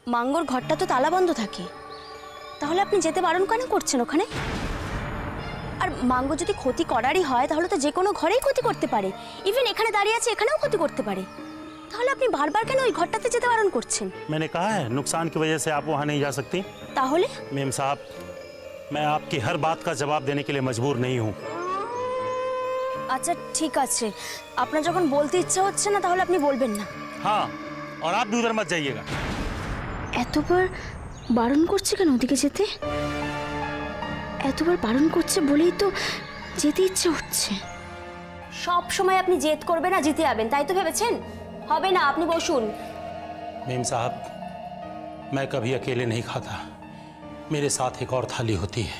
মাঙ্গর ঘরটা তো তালা বন্ধ থাকে, তাহলে আপনি যেতে বারণ কেন করছেন ওখানে? আর মাঙ্গ যদি ক্ষতি করারই হয় তাহলে তো যে কোনো ঘরেই ক্ষতি করতে পারে, ইভেন এখানে দাঁড়িয়ে আছে এখানেও ক্ষতি করতে পারে। তাহলে আপনি বারবার কেন ওই ঘরটাতে যেতে বারণ করছেন? मैंने कहा है नुकसान की वजह से आप वहाँ नहीं जा सकती। তাহলে मेम साहब, मैं आपकी हर बात का जवाब देने के लिए मजबूर नहीं हूँ। আচ্ছা ঠিক আছে, আপনার যখন বলতে ইচ্ছা হচ্ছে না তাহলে আপনি বলবেন না। हाँ, और आप भी उधर मत जाइएगा। এতবার বারণ করছে কেন ওদিকে যেতে? এতবার বারণ করছে বলেই তো যেতে ইচ্ছে হচ্ছে। সব সময় আপনি জেদ করবেন আর জিতে যাবেন তাই তো ভেবেছেন? হবে না, আপনি বসুন। मेम साहब, मैं कभी अकेले नहीं खाता, मेरे साथ एक और थाली होती है।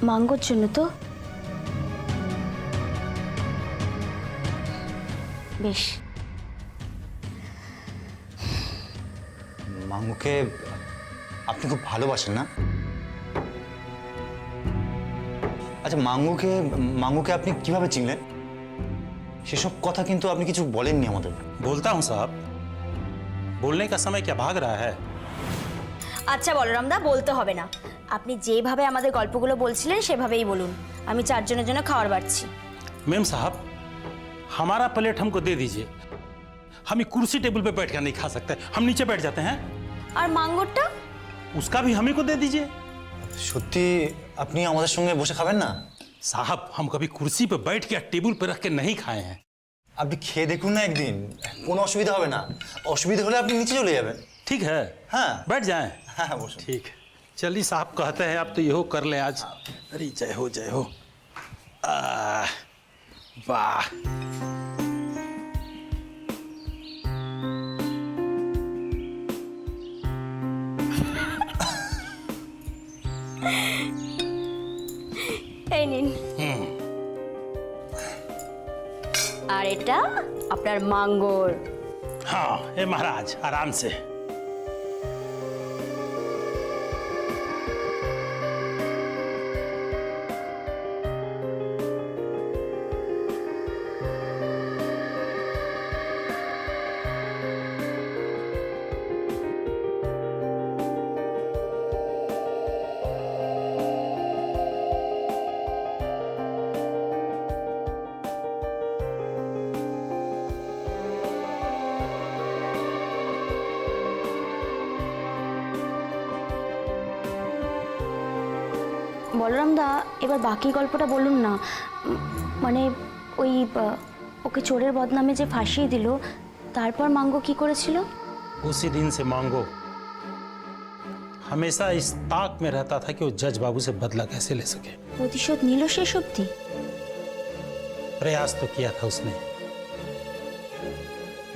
মাঙ্গোর জন্য তো? বেশ। মাঙ্গুকে আপনি খুব ভালোবাসেন না? আচ্ছা, মাঙ্গুকে আপনি কিভাবে চিনলেন? সেসব কথা কিন্তু আপনি কিছু বলেননি আমাদের। बोलता हूँ साहब, बोलने का समय क्या भाग रहा है? আচ্ছা বলরাম দা, বলতে হবে না। আপনি যেভাবে আমাদের গল্পগুলো বলছিলেন সেভাবেই বলুন। আমি চারজনের জন্য খাবার বাড়ছি। मेम साहब, हमारा प्लेट हमको दे दीजिए। हम ये कुर्सी टेबल पे बैठ कर नहीं खा सकते, हम नीचे बैठ जाते हैं। আর মাঙ্গরটা? उसका भी हमें को दे दीजिए। সত্যি আপনি আমাদের সঙ্গে বসে খাবেন না? साहब, हम कभी कुर्सी पे बैठ के टेबल पे रख के नहीं खाए हैं। আপনি খেয়ে দেখুন না একদিন, কোনো অসুবিধা হবে না। অসুবিধা হলে আপনি নিচে चले যাবেন। ठीक है, हाँ। बैठ जाएं। हाँ বসুন। ठीक, चलिए साहब कहते हैं आप तो यहो कर लें आज। अरे जय हो जय हो। वाह, এই নিন। আর এটা আপনার মাঙ্গর। हाँ ए महाराज, आराम से। বলরাম দা, এবার বাকি গল্পটা বলুন না। মানে ওই ওকে চোরের বদনামে যে ফাঁসিয়ে দিল, তারপর মাঙ্গো কি করেছিল? उसी दिन से मांगो हमेशा इस ताक में रहता था कि वो जज बाबू से बदला कैसे ले सके। প্রতিশোধ নিল শেষ অবধি? प्रयास तो किया था उसने,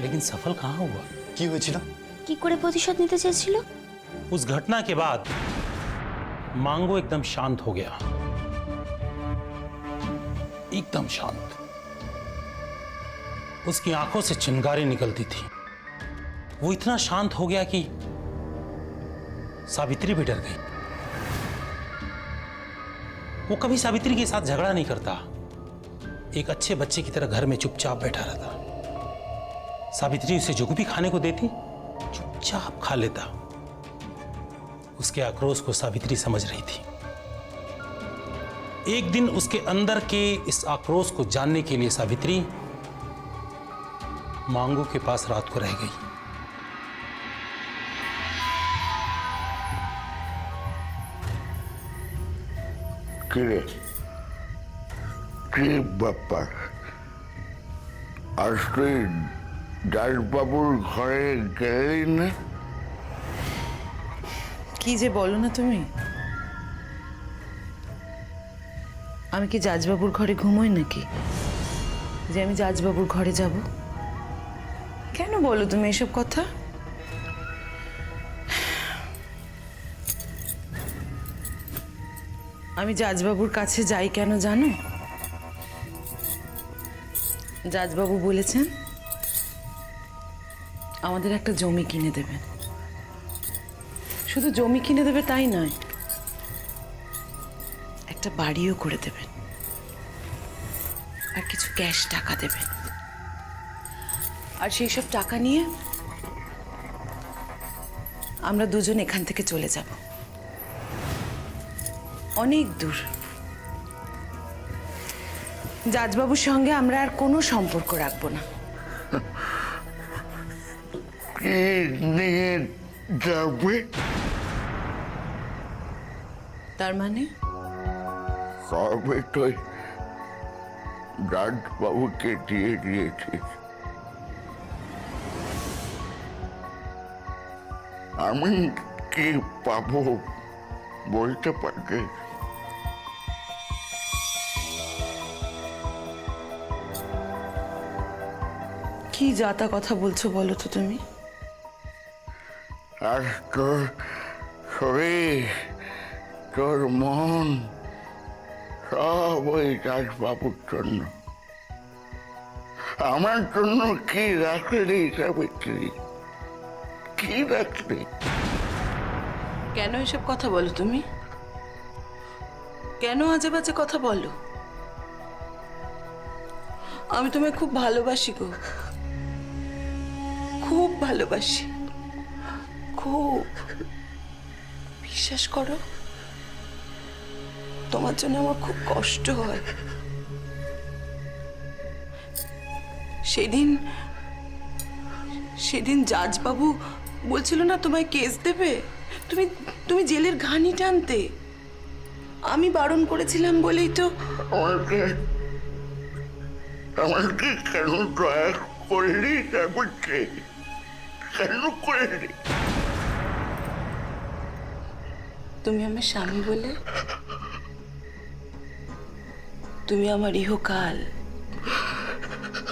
लेकिन सफल कहाँ हुआ। কি হয়েছিল? কি করে প্রতিশোধ নিতে চেয়েছিল? उस घटना के बाद मांगो एकदम शांत हो गया, एकदम शांत। उसकी आंखों से चिंगारी निकलती थी। वो इतना शांत हो गया कि सावित्री भी डर गई। वो कभी सावित्री के साथ झगड़ा नहीं करता, एक अच्छे बच्चे की तरह घर में चुपचाप बैठा रहता। सावित्री उसे जो भी खाने को देती चुपचाप खा लेता। उसके आक्रोश को सावित्री समझ रही थी। एक दिन उसके अंदर के इस आक्रोश को जानने के लिए सावित्री मांगो के पास रात को रह गई। কি ব্যাপার? আজ তুই দাসবাবুর ঘরে গেলি না? কি যে বলো না তুমি, আমি কি জাজবাবুর ঘরে ঘুমোই নাকি যে আমি জাজবাবুর ঘরে যাব? কেন বলো তুমি এসব কথা? আমি জাজবাবুর কাছে যাই কেন জানো? জাজবাবু বলেছেন আমাদের একটা জমি কিনে দেবেন। শুধু জমি কিনে দেবে তাই নয়, একটা বাড়িও করে দেবেন। আর কিছু ক্যাশ টাকা দেবেন। আর সেই সব টাকা নিয়ে আমরা দুজন এখান থেকে চলে যাব, অনেক দূর। জাজবাবুর সঙ্গে আমরা আর কোনো সম্পর্ক রাখবো না। কি নিয়ে যাবে? তার মানে সবে তো রাজবাবুকে দিয়ে দিয়েছিস। আমি কি পাবো বলতে পারছিস? কি যাতা কথা বলছো বলো তো তুমি? আর তোর শরীর, তোর মন সব ওই রাজবাবুর জন্য। আমার জন্য কি রাখলি সাবিত্রী? কি রাখলি? কেন এসব কথা বলো তুমি? কেন আজে বাজে কথা বলো? আমি তোমায় খুব ভালোবাসি গো, খুব ভালোবাসি, খুব। বিশ্বাস করো, তোমার জন্য আমার খুব কষ্ট হয়। সেদিন জাজবাবু বলছিল না তোমায় কেস দেবে, তুমি তুমি জেলের ঘানি টানতে। আমি বারণ করেছিলাম বলেই তো। আমাকে কেন দয়া করলি সাবিত্রী? কেন করলি? তুমি আমার স্বামী বলে, তুমি আমার ইহকাল,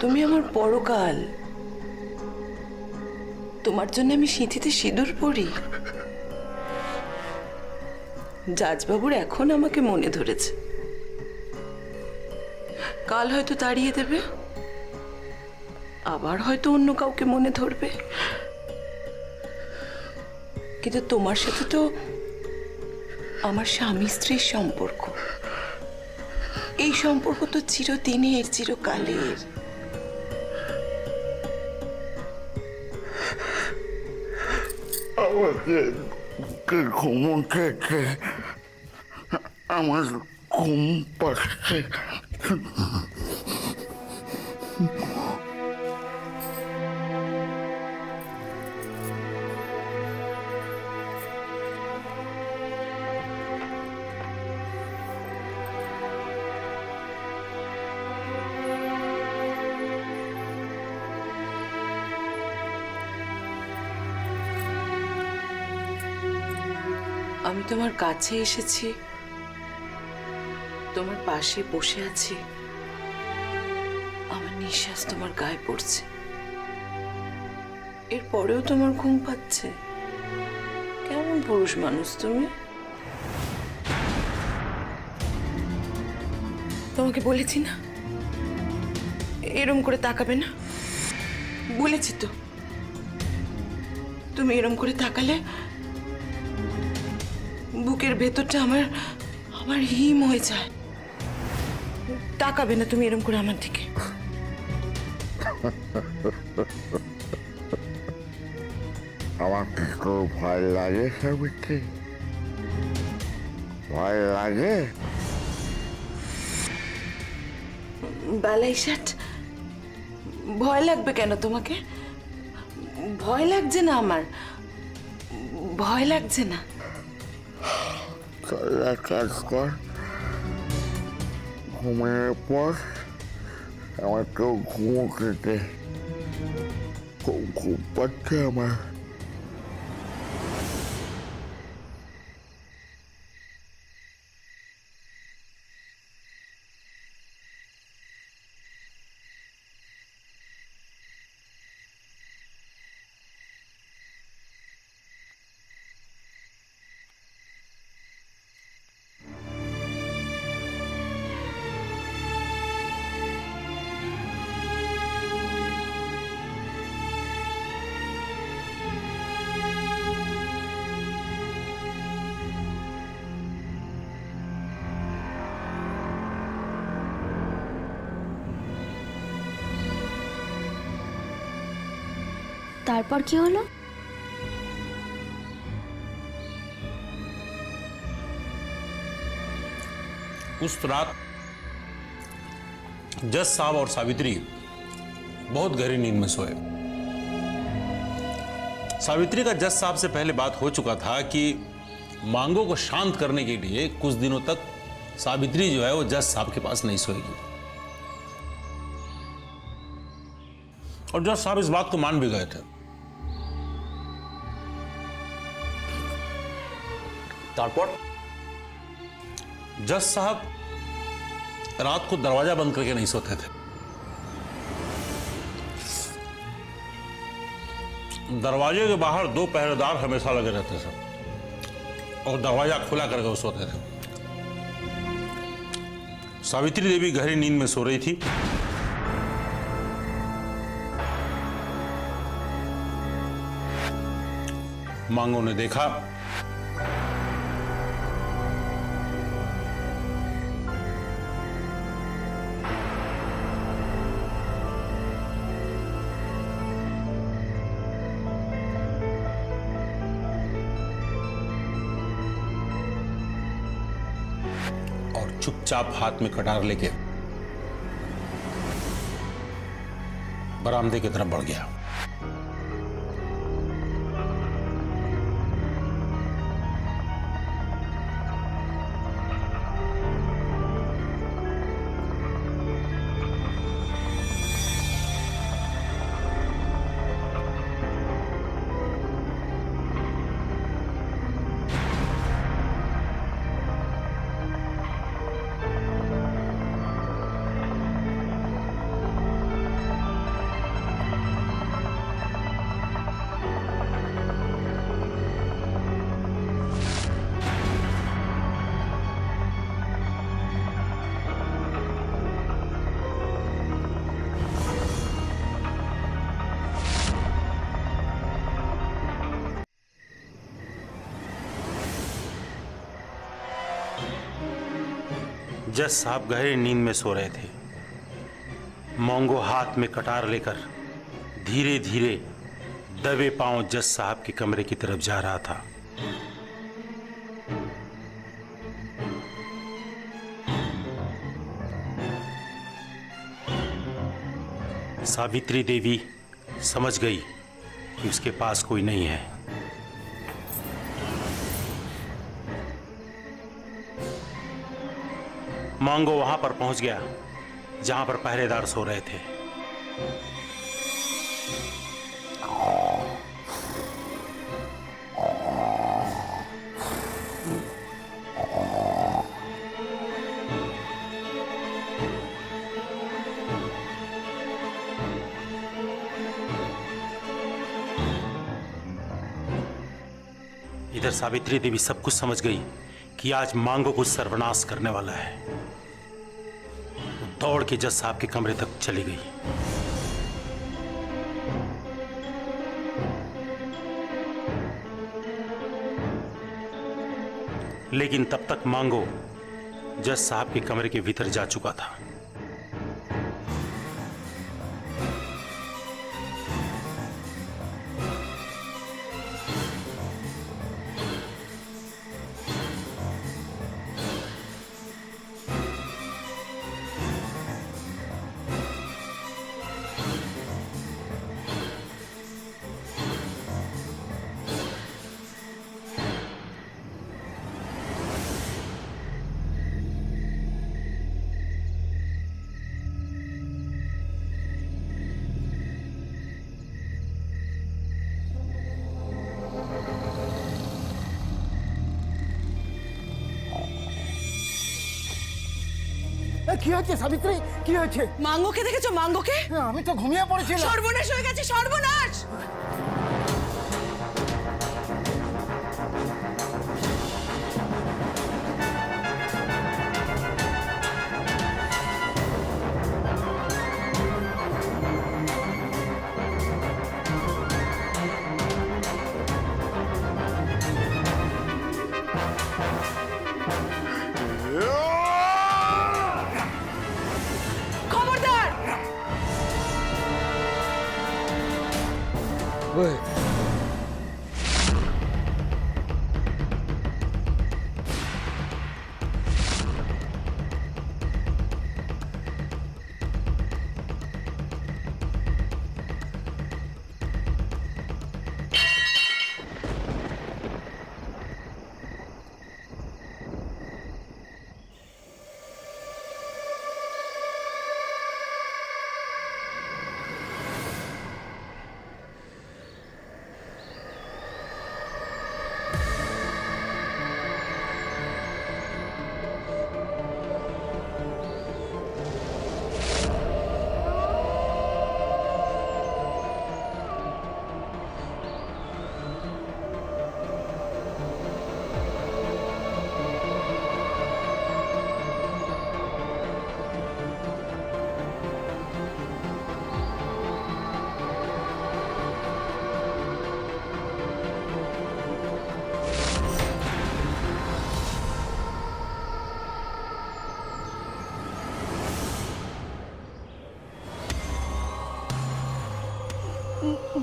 তুমি আমার পরকাল। তোমার জন্য আমি সিঁথিতে সিঁদুর পরি। জাজবাবুর এখন আমাকে মনে ধরেছে, কাল হয়তো তাড়িয়ে দেবে, আবার হয়তো অন্য কাউকে মনে ধরবে। কিন্তু তোমার সাথে তো আমার স্বামী স্ত্রীর সম্পর্ক। এই সম্পর্ক তো চিরদিনের, চিরকালের। আমাকে ঘুমোতে দে। আমার ঘুম পাচ্ছে। আমি তোমার কাছে এসেছি, তোমার পাশে বসে আছি, আমার নিঃশ্বাস তোমার গায়ে পড়ছে, এরপরেও তোমার ঘুম পাচ্ছে। কেমন পুরুষ মানুষ তুমি? তোমাকে বলেছি না এরম করে তাকাবে না? বলেছি তো, তুমি এরম করে তাকালে বুকের ভেতরটা আমার আমার হিম হয়ে যায়। তাকাবে না তুমি এরম করে আমার দিকে? আমাকে তো ভয় লাগে সাবিত্রী, ভয় লাগে। বালাই ষাট, ভয় লাগবে কেন তোমাকে? ভয় লাগছে না আমার, ভয় লাগছে না। তাহলে এক কাজ কর, ঘুমের পর আমার তো ঘুমোতে দে। খুব ঘুম পাচ্ছে আমার। তারপর কি হলো? उस रात जज साहब और सावित्री बहुत गहरी नींद में सोए। सावित्री का जज साहब से पहले बात हो चुका था कि मांगो को शांत करने के लिए कुछ दिनों तक सावित्री जो है वो जज साहब के पास नहीं सोएगी, और जज साहब इस बात को मान भी गए थे। तारपर जज साहब रात को दरवाजा बंद करके नहीं सोते थे। दरवाजे के बाहर 2 पहरेदार हमेशा लगे रहते थे और दरवाजा खुला करके वो सोते थे। सावित्री देवी गहरी नींद में सो रही थी। मांगो ने देखा और चुपचाप हाथ में कटार लेके बरामदे की तरफ बढ़ गया। जज साहब गहरी नींद में सो रहे थे। मोंगो हाथ में कटार लेकर धीरे धीरे दबे पांव जज साहब के कमरे की तरफ जा रहा था। सावित्री देवी समझ गई कि उसके पास कोई नहीं है। मांगो वहां पर पहुंच गया जहां पर पहरेदार सो रहे थे। इधर सावित्री देवी सब कुछ समझ गई कि आज मांगो कुछ सर्वनाश करने वाला है। वो दौड़ के जज साहब के कमरे तक चली गई। लेकिन तब तक मांगो जज साहब के कमरे के भीतर जा चुका था। কি হচ্ছে সাবিত্রী, কি হয়েছে? মাঙ্গোকে দেখেছো? মাঙ্গোকে? আমি তো ঘুমিয়ে পড়েছিলাম। সর্বনাশ হয়ে গেছে, সর্বনাশ।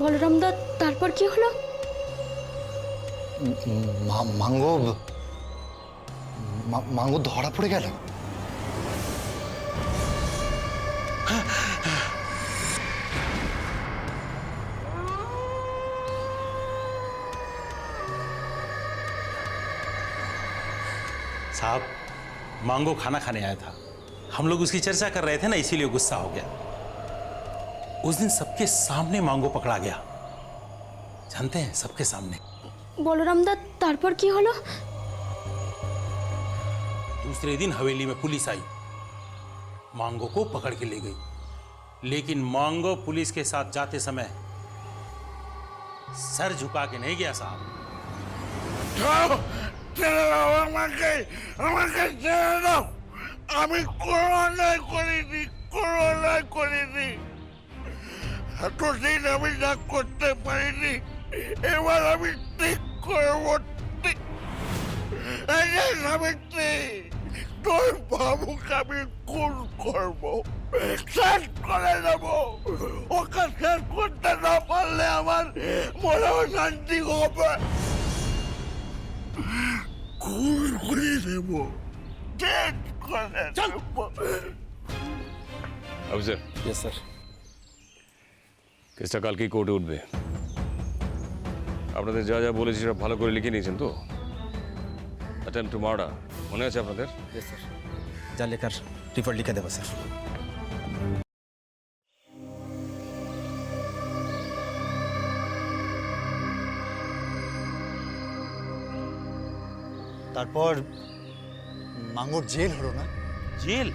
বলরাম দা, তারপর কি হলো? মাঙ্গো মাঙ্গো ধরা পড়ে গেল। साहब, मांगो खाना खाने आया था। हम लोग उसकी चर्चा कर रहे थे ना, इसीलिए गुस्सा हो गया। उस दिन सबके सामने मांगो पकड़ा गया, जानते हैं, सबके सामने। বলরাম দা, তারপর কি হলো? दूसरे दिन हवेली में पुलिस आई, मांगो को पकड़ के ले गई। लेकिन मांगो पुलिस के साथ जाते समय सर झुका के नहीं गया साहब। আমাকে ছেড়ে দাও, আমি করোনা করিনি, এতদিন আমি না করতে পারিনি, এবার আমি ঠিক করবো, ঠিক। এই যে সাবিত্রী, তোর বাবুকে আমি খুন করবো, শেষ করে দেবো। ওকে শেষ করতে না পারলে আমার মনেও শান্তি হবে। খুন করে দেবো, শেষ করে দেবো। অফিসার। Yes sir. কেসটা কালকেই কোর্টে উঠবে। আপনাদের যা যা বলেছি সব ভালো করে লিখে নিয়েছেন তো? অ্যাটেম্পট টু মার্ডার মনে আছে আপনাদের? ইয়েস স্যার, যা লেখার রিপোর্ট লিখে দেবো স্যার। তারপর মাঙ্গোর জেল হলো না? जेल?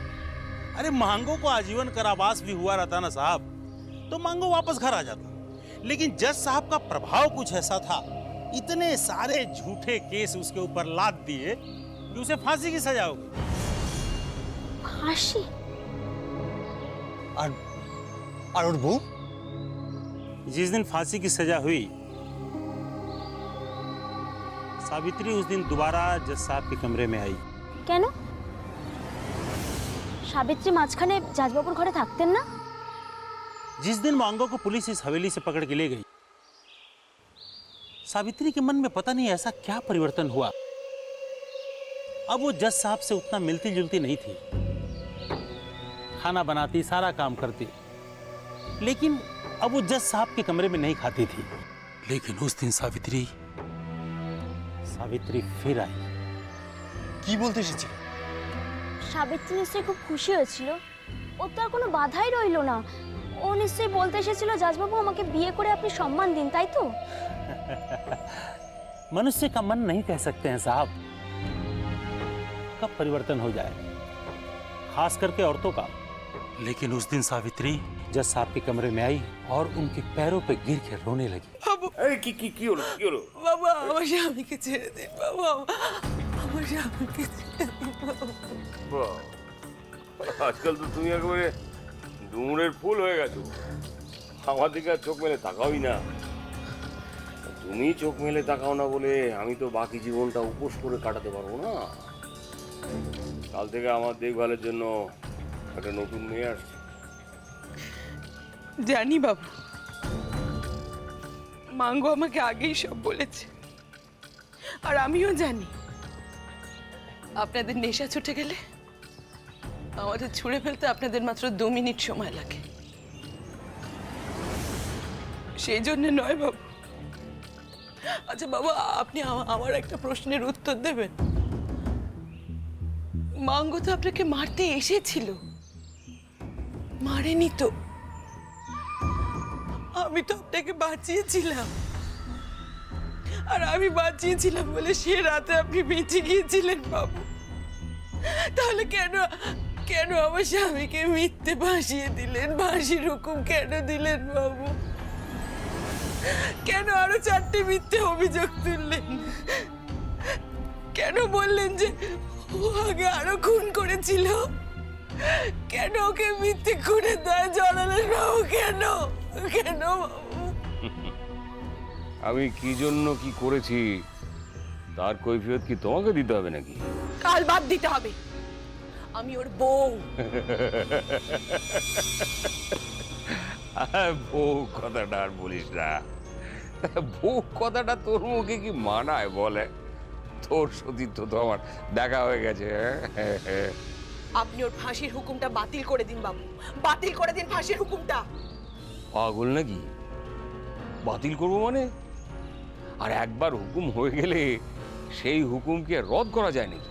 अरे मांगो को आजीवन कारावास भी हुआ रहता ना साहब, तो मांगो वापस घर आ जाता। लेकिन जज साहब का प्रभाव कुछ ऐसा था, इतने सारे झूठे केस उसके ऊपर लाद दिए कि उसे फांसी की सजा हो गई। ফাঁসি? আর ওর বউ? जिस दिन फांसी की सजा हुई, सावित्री उस दिन दोबारा जज साहब के कमरे में आई। কেন? সাবিত্রী মাঝখানে জাজবাবুর ঘরে থাকতেন না? जिस दिन मांगो को पुलिस इस हवेली से पकड़ के ले गई, सावित्री के मन में पता नहीं ऐसा क्या परिवर्तन हुआ। अब वो जज साहब से उतना मिलती जुलती नहीं थी, खाना बनाती, सारा काम करती, लेकिन अब वो जज साहब के कमरे में नहीं खाती थी। लेकिन उस दिन सावित्री फिर आई। কি বলতে এসেছিল? সাবিত্রী নিশ্চয়ই খুব খুশি হয়েছিল, ওর তো আর কোনো বাধাই রইলো না। ও নিশ্চয়ই বলতে এসেছিল, জাজবাবু আমাকে বিয়ে করে আপনি সম্মান দিন, তাই তো? मनुष्य का मन नहीं कह सकते हैं साहब, कब परिवर्तन हो जाए, खास करके औरतों का। लेकिन उस दिन सावित्री जज साहब के कमरे में आई और उनके पैरों पे गिर के रोने लगी। কি হলো? বাবা, আমার স্বামীকে ছেড়ে দিন বাবা, আমার স্বামীকে ছেড়ে দিন বাবা। আজকাল তো তুমি একেবারে ডুমুরের ফুল হয়ে গেছো, আমার দিকে আর চোখ মেলে তাকাওই না। তুমি চোখ মেলে তাকাও না বলে আমি তো বাকি জীবনটা উপোস করে কাটাতে পারবো না। কাল থেকে আমার দেখভালের জন্য একটা নতুন মেয়ে আসছে। জানি বাবু, মাঙ্গো আমাকে আগেই সব বলেছে, আর আমিও জানি আপনাদের নেশা ছুটে গেলে আমাদের ছুঁড়ে ফেলতে আপনাদের মাত্র 2 মিনিট সময় লাগে। সেই জন্য নয় বাবু। আচ্ছা বাবা, আপনি আমার একটা প্রশ্নের উত্তর দেবেন। মাঙ্গো তো আপনাকে মারতে এসেছিল, মারেনি তো? আমি তো আপনাকে বাঁচিয়েছিলাম, আর আমি বাঁচিয়েছিলাম বলে সে রাতে আপনি বেঁচে গিয়েছিলেন বাবু। তাহলে কেন আমার স্বামীকে মিথ্যে ভাসিয়ে দিলেন? ফাঁসির হুকুম কেন দিলেন বাবু? কেন আরো 4টে মিথ্যে অভিযোগ তুললেন? কেন বললেন যে ও আগে আরো খুন করেছিল? কেন ওকে মিথ্যে খুনের দায় জড়ালেন বাবু? কেন বাবু? আমি কি জন্য কি করেছি তার কৈফিয়ত কি তোমাকে দিতে হবে নাকি? কাল বাদ দিতে হবে। আমি ওর বউ। বউ কথাটা আর বলিস না। বউ কথাটা তোর মুখে কি মানায় বলে? তোর সতীর্থ তো আমার দেখা হয়ে গেছে। আপনি ওর ফাঁসির হুকুমটা বাতিল করে দিন বাবু, বাতিল করে দিন ফাঁসির হুকুমটা। পাগল নাকি? বাতিল করবো মানে? আর একবার হুকুম হয়ে গেলে সেই হুকুমকে রদ করা যায় নাকি?